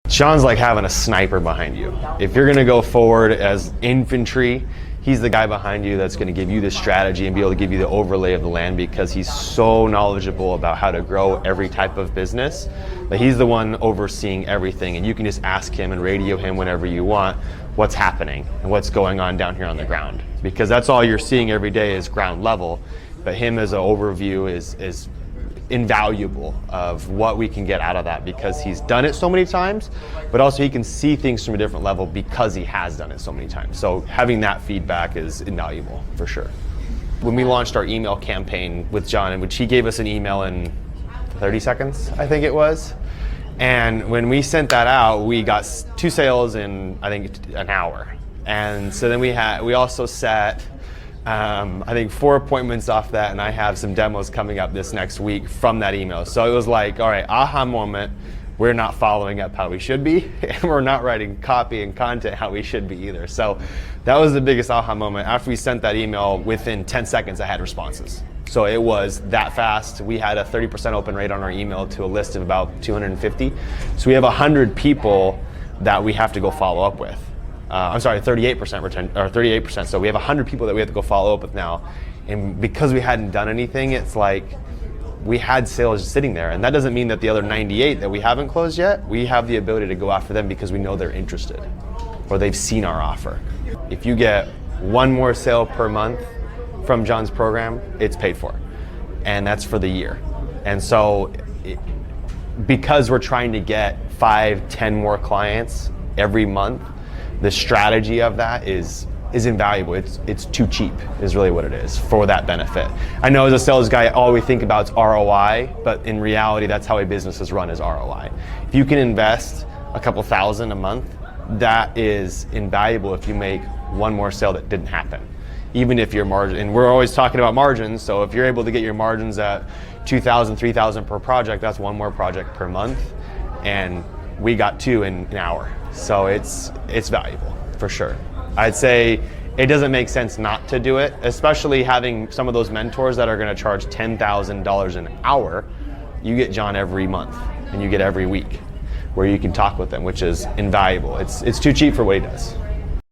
Sean's like having a sniper behind you. If you're gonna go forward as infantry, he's the guy behind you that's gonna give you the strategy and be able to give you the overlay of the land, because he's so knowledgeable about how to grow every type of business. But he's the one overseeing everything, and you can just ask him and radio him whenever you want what's happening and what's going on down here on the ground. Because that's all you're seeing every day is ground level, but him as an overview is invaluable of what we can get out of that, because he's done it so many times, but also he can see things from a different level because he has done it so many times. So having that feedback is invaluable for sure. When we launched our email campaign with John, in which he gave us an email in 30 seconds, I think it was. And when we sent that out, we got 2 sales in, I think, an hour. And so then we also set I think 4 appointments off that, and I have some demos coming up this next week from that email. So it was like, all right, aha moment, we're not following up how we should be, and we're not writing copy and content how we should be either. So that was the biggest aha moment. After we sent that email, within 10 seconds I had responses. So it was that fast. We had a 30% open rate on our email to a list of about 250. So we have 100 people that we have to go follow up with. I'm sorry, 38% return, or 38%. So we have 100 people that we have to go follow up with now. And because we hadn't done anything, it's like we had sales sitting there. And that doesn't mean that the other 98 that we haven't closed yet, we have the ability to go after them because we know they're interested or they've seen our offer. If you get 1 more sale per month from John's program, it's paid for. And that's for the year. And so because we're trying to get 5, 10 more clients every month, the strategy of that is invaluable. It's too cheap is really what it is for that benefit. I know as a sales guy, all we think about is ROI, but in reality, that's how a business is run, is ROI. If you can invest a couple thousand a month, that is invaluable if you make 1 more sale that didn't happen. Even if your margin, and we're always talking about margins, so if you're able to get your margins at 2,000, 3,000 per project, that's 1 more project per month. And we got 2 in an hour. So it's valuable for sure. I'd say it doesn't make sense not to do it, especially having some of those mentors that are going to charge $10,000 an hour. You get John every month and you get every week where you can talk with them, which is invaluable. It's too cheap for what he does.